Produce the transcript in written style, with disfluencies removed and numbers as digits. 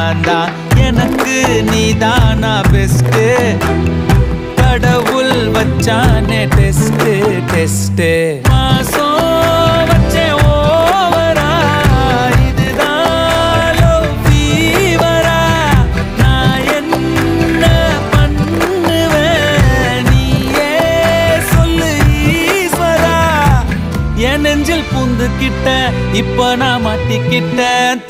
நான் தான், எனக்கு நீதானா பெஸ்ட். கடவுள் வச்சானே டெஸ்ட் டெஸ்ட். மாசம் வச்சே ஓவரா, இதுதான் லவ் ஃபீவரா. நான் என்ன பண்ணுவேன் நீயே சொல்லு ஈஸ்வரா. என் நெஞ்சில் பூந்துக்கிட்ட இப்ப நான் மாட்டிக்கிட்டேன்.